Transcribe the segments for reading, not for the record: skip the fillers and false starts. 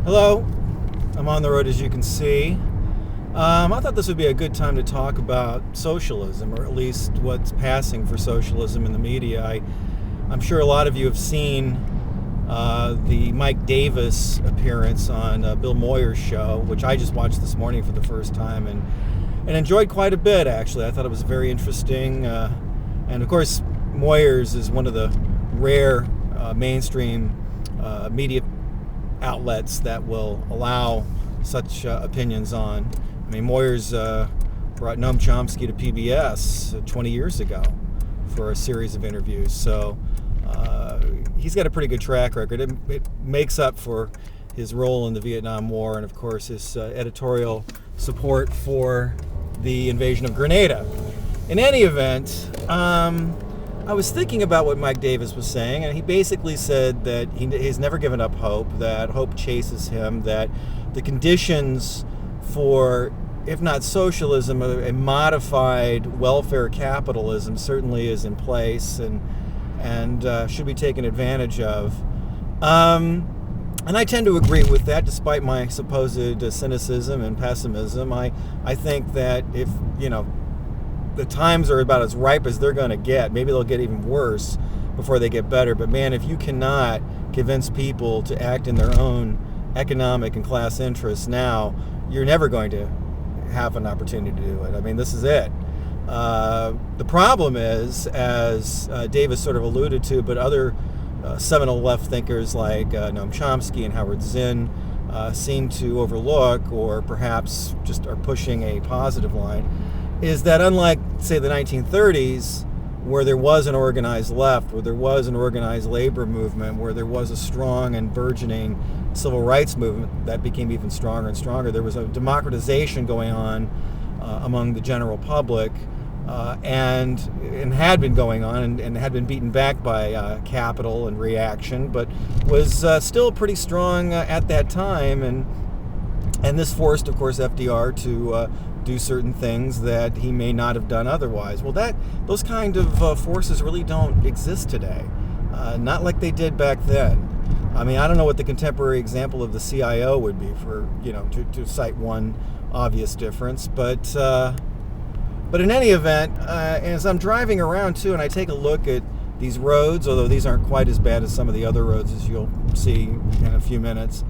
Hello, I'm on the road as you can see. I thought this would be a good time to talk about socialism, or at least what's passing for socialism in the media. I'm sure a lot of you have seen the Mike Davis appearance on Bill Moyer's show, which I just watched this morning for the first time and enjoyed quite a bit, actually. I thought it was very interesting. And of course, Moyer's is one of the rare mainstream media outlets that will allow such opinions on. I mean, Moyer's brought Noam Chomsky to PBS 20 years ago for a series of interviews. So he's got a pretty good track record. It makes up for his role in the Vietnam War and, of course, his editorial support for the invasion of Grenada. In any event, I was thinking about what Mike Davis was saying, and he basically said that he's never given up hope, that hope chases him, that the conditions for, if not socialism, a modified welfare capitalism certainly is in place and should be taken advantage of. And I tend to agree with that, despite my supposed cynicism and pessimism. I think that if, the times are about as ripe as they're going to get. Maybe they'll get even worse before they get better. But man, if you cannot convince people to act in their own economic and class interests now, you're never going to have an opportunity to do it. I mean, this is it. The problem is, as Davis sort of alluded to, but other seminal left thinkers like Noam Chomsky and Howard Zinn seem to overlook, or perhaps just are pushing a positive line, is that unlike, say, the 1930s, where there was an organized left, where there was an organized labor movement, where there was a strong and burgeoning civil rights movement that became even stronger and stronger, there was a democratization going on among the general public, and had been going on and had been beaten back by capital and reaction, but was still pretty strong at that time. And this forced, of course, FDR to do certain things that he may not have done otherwise. Well, those kind of forces really don't exist today, not like they did back then. I mean, I don't know what the contemporary example of the CIO would be for, to cite one obvious difference, but in any event, as I'm driving around too, and I take a look at these roads, although these aren't quite as bad as some of the other roads, as you'll see in a few minutes,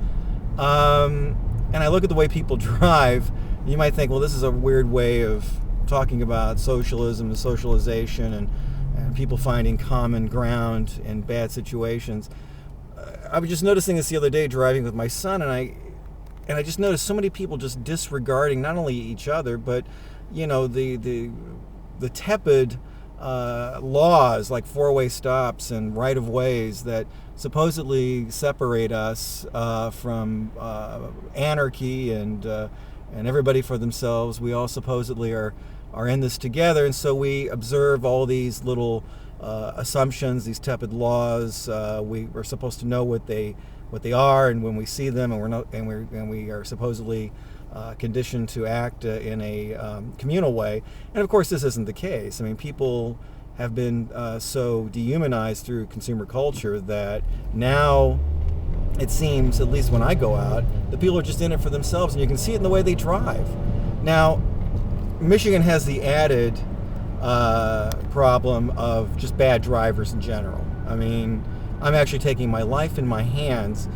and I look at the way people drive, you might think, well, this is a weird way of talking about socialism and socialization and people finding common ground in bad situations. I was just noticing this the other day driving with my son, and I just noticed so many people just disregarding not only each other, but the tepid laws like four-way stops and right-of-ways that supposedly separate us from anarchy and everybody for themselves. We all supposedly are in this together, and so we observe all these little assumptions, these tepid laws. We're supposed to know what they are, and when we see them, and we are supposedly conditioned to act in a communal way. And of course, this isn't the case. I mean, people have been so dehumanized through consumer culture that now it seems, at least when I go out, the people are just in it for themselves, and you can see it in the way they drive. Now, Michigan has the added problem of just bad drivers in general. I mean, I'm actually taking my life in my hands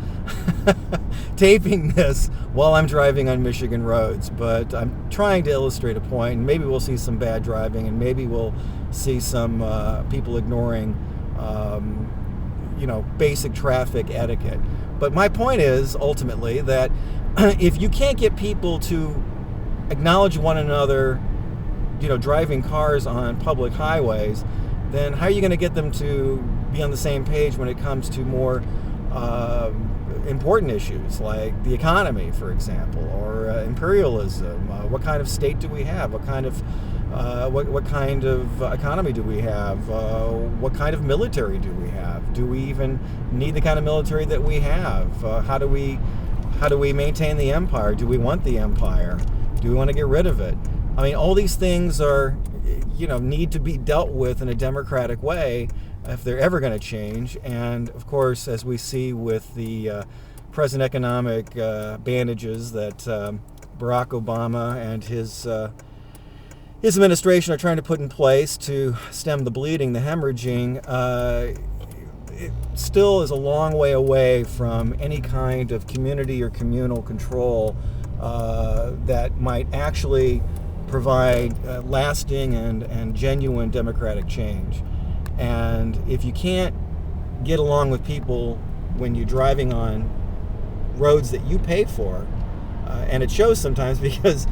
taping this while I'm driving on Michigan roads, but I'm trying to illustrate a point, and maybe we'll see some bad driving, and maybe we'll see some people ignoring basic traffic etiquette. But my point is ultimately that if you can't get people to acknowledge one another, driving cars on public highways, then how are you going to get them to be on the same page when it comes to more important issues like the economy, for example, or imperialism? What kind of state do we have? What kind of economy do we have? What kind of military do we have? Do we even need the kind of military that we have? How do we maintain the empire? Do we want the empire? Do we want to get rid of it? I mean, all these things are, need to be dealt with in a democratic way if they're ever going to change. And of course, as we see with the present economic bandages that Barack Obama and his administration are trying to put in place to stem the bleeding, the hemorrhaging, it still is a long way away from any kind of community or communal control that might actually provide lasting and genuine democratic change. And if you can't get along with people when you're driving on roads that you pay for, and it shows sometimes because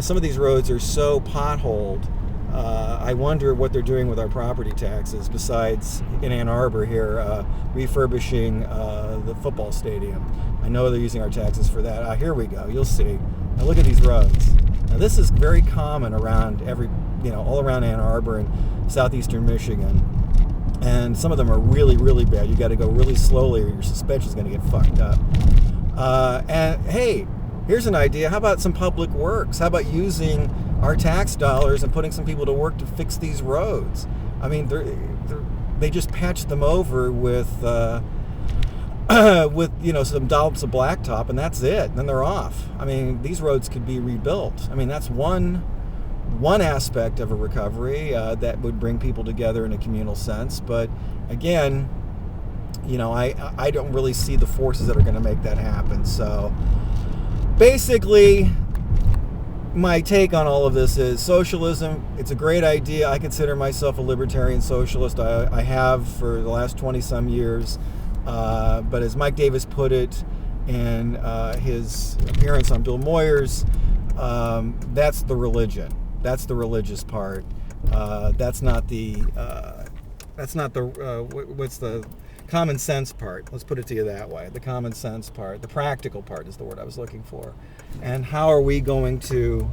some of these roads are so potholed, I wonder what they're doing with our property taxes besides in Ann Arbor here refurbishing the football stadium. I know they're using our taxes for that. Here we go. You'll see. Now look at these roads. Now this is very common around all around Ann Arbor and southeastern Michigan. And some of them are really, really bad. You got to go really slowly or your suspension's going to get fucked up. And hey, here's an idea. How about some public works? How about using our tax dollars and putting some people to work to fix these roads? I mean, they just patched them over with some dollops of blacktop, and that's it. Then they're off. I mean, these roads could be rebuilt. I mean, that's one aspect of a recovery that would bring people together in a communal sense. But again, I don't really see the forces that are going to make that happen. So basically, my take on all of this is socialism. It's a great idea. I consider myself a libertarian socialist. I have for the last 20 some years. But as Mike Davis put it in his appearance on Bill Moyers, that's the religion. That's the religious part. That's not the what's the common sense part. Let's put it to you that way. The common sense part, the practical part is the word I was looking for. And how are we going to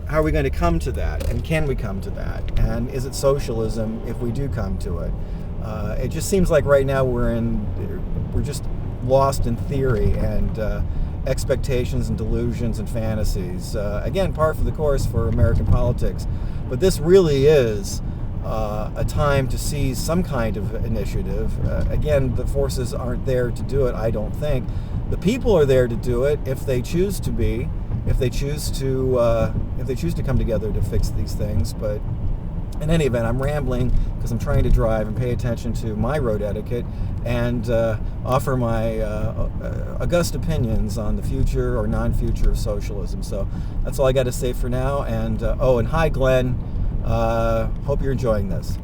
come to that? And can we come to that? And is it socialism if we do come to it? It just seems like right now we're just lost in theory and expectations and delusions and fantasies. Again, par for the course for American politics. But this really is a time to see some kind of initiative. Again, the forces aren't there to do it, I don't think. The people are there to do it if they choose to be, if they choose to come together to fix these things. But in any event, I'm rambling because I'm trying to drive and pay attention to my road etiquette and offer my august opinions on the future or non-future of socialism. So that's all I got to say for now. And and hi, Glenn. Hope you're enjoying this.